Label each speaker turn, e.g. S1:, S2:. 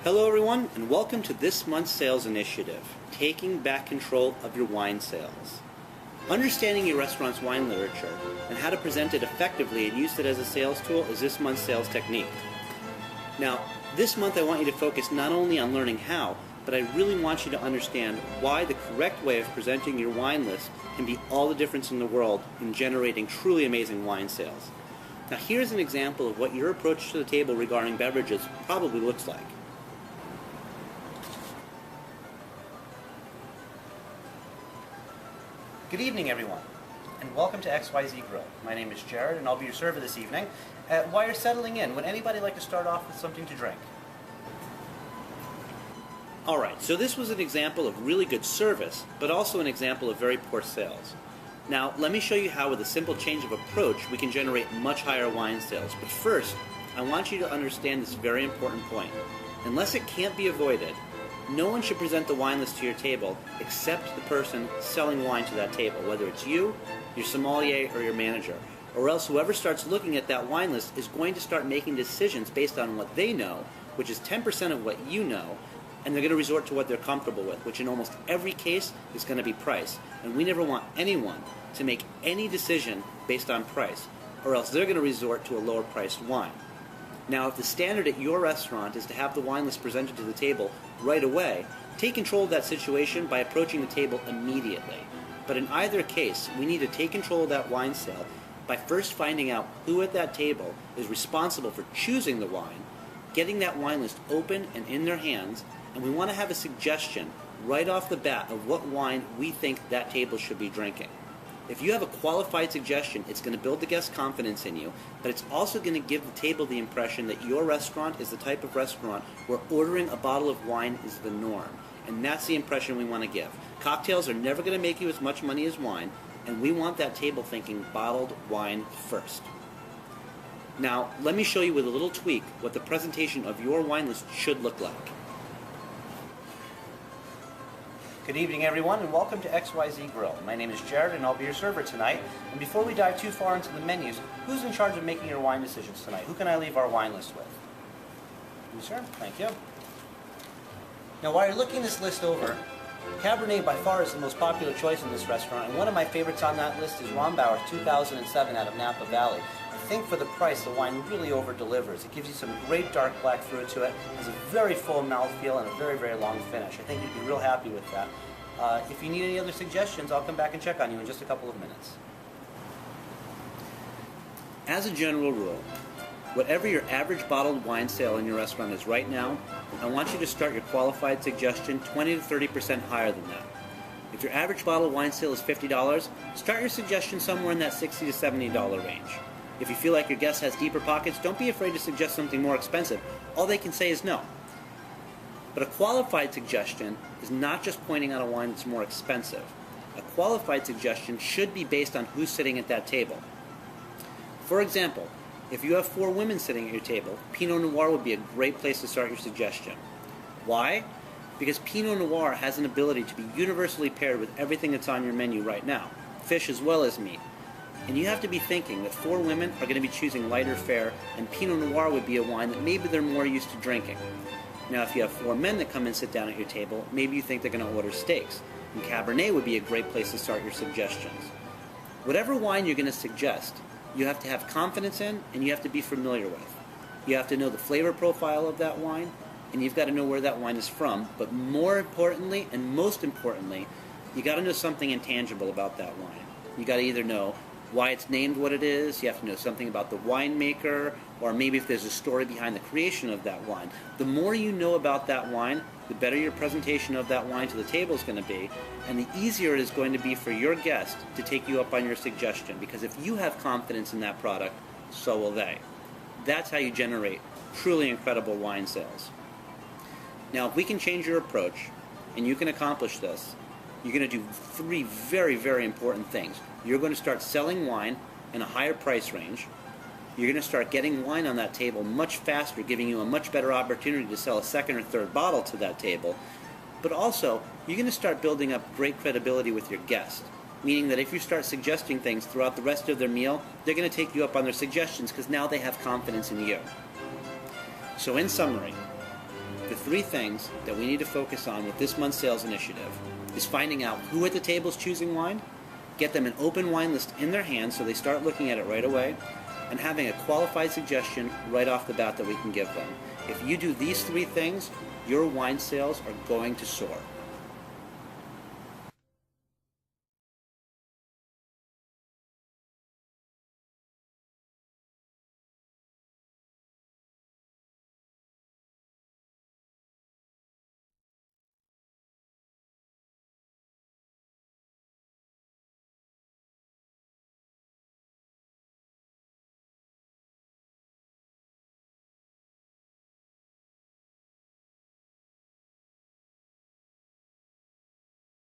S1: Hello everyone, and welcome to this month's sales initiative, Taking Back Control of Your Wine Sales. Understanding your restaurant's wine literature and how to present it effectively and use it as a sales tool is this month's sales technique. Now, this month I want you to focus not only on learning how, but I really want you to understand why the correct way of presenting your wine list can be all the difference in the world in generating truly amazing wine sales. Now here's an example of what your approach to the table regarding beverages probably looks like. Good evening, everyone, and welcome to XYZ Grill. My name is Jared, and I'll be your server this evening. While you're settling in, would anybody like to start off with something to drink? Alright, so this was an example of really good service, but also an example of very poor sales. Now, let me show you how with a simple change of approach we can generate much higher wine sales. But first, I want you to understand this very important point. Unless it can't be avoided, no one should present the wine list to your table except the person selling wine to that table, whether it's you, your sommelier, or your manager. Or else whoever starts looking at that wine list is going to start making decisions based on what they know, which is 10% of what you know, and they're going to resort to what they're comfortable with, which in almost every case is going to be price. And we never want anyone to make any decision based on price, or else they're going to resort to a lower priced wine. Now, if the standard at your restaurant is to have the wine list presented to the table right away, take control of that situation by approaching the table immediately. But in either case, we need to take control of that wine sale by first finding out who at that table is responsible for choosing the wine, getting that wine list open and in their hands, and we want to have a suggestion right off the bat of what wine we think that table should be drinking. If you have a qualified suggestion, it's going to build the guest's confidence in you, but it's also going to give the table the impression that your restaurant is the type of restaurant where ordering a bottle of wine is the norm. And that's the impression we want to give. Cocktails are never going to make you as much money as wine, and we want that table thinking bottled wine first. Now, let me show you with a little tweak what the presentation of your wine list should look like. Good evening, everyone, and welcome to XYZ Grill. My name is Jared, and I'll be your server tonight. And before we dive too far into the menus, who's in charge of making your wine decisions tonight? Who can I leave our wine list with? You, sir? Thank you. Now, while you're looking this list over, Cabernet by far is the most popular choice in this restaurant, and one of my favorites on that list is Rombauer 2007 out of Napa Valley. I think for the price, the wine really over-delivers. It gives you some great dark black fruit to it. It has a very full mouthfeel and a very, very long finish. I think you'd be real happy with that. If you need any other suggestions, I'll come back and check on you in just a couple of minutes. As a general rule, whatever your average bottled wine sale in your restaurant is right now, I want you to start your qualified suggestion 20 to 30% higher than that. If your average bottled wine sale is $50, start your suggestion somewhere in that $60 to $70 range. If you feel like your guest has deeper pockets, don't be afraid to suggest something more expensive. All they can say is no. But a qualified suggestion is not just pointing out a wine that's more expensive. A qualified suggestion should be based on who's sitting at that table. For example, if you have 4 women sitting at your table, Pinot Noir would be a great place to start your suggestion. Why? Because Pinot Noir has an ability to be universally paired with everything that's on your menu right now, fish as well as meat. And you have to be thinking that 4 women are going to be choosing lighter fare, and Pinot Noir would be a wine that maybe they're more used to drinking. Now, if you have 4 men that come and sit down at your table, maybe you think they're going to order steaks, and Cabernet would be a great place to start your suggestions. Whatever wine you're going to suggest, you have to have confidence in, and you have to be familiar with. You have to know the flavor profile of that wine, and you've got to know where that wine is from, but more importantly, and most importantly, you got to know something intangible about that wine. You got to either know why it's named what it is, you have to know something about the winemaker, or maybe if there's a story behind the creation of that wine. The more you know about that wine, the better your presentation of that wine to the table is going to be, and the easier it is going to be for your guest to take you up on your suggestion, because if you have confidence in that product, so will they. That's how you generate truly incredible wine sales. Now, if we can change your approach, and you can accomplish this, you're going to do 3 very, very important things. You're going to start selling wine in a higher price range. You're going to start getting wine on that table much faster, giving you a much better opportunity to sell a second or third bottle to that table. But also, you're going to start building up great credibility with your guest, meaning that if you start suggesting things throughout the rest of their meal, they're going to take you up on their suggestions because now they have confidence in you. So in summary, The three things that we need to focus on with this month's sales initiative is finding out who at the table is choosing wine, get them an open wine list in their hands so they start looking at it right away, and having a qualified suggestion right off the bat that we can give them. If you do these three things, your wine sales are going to soar.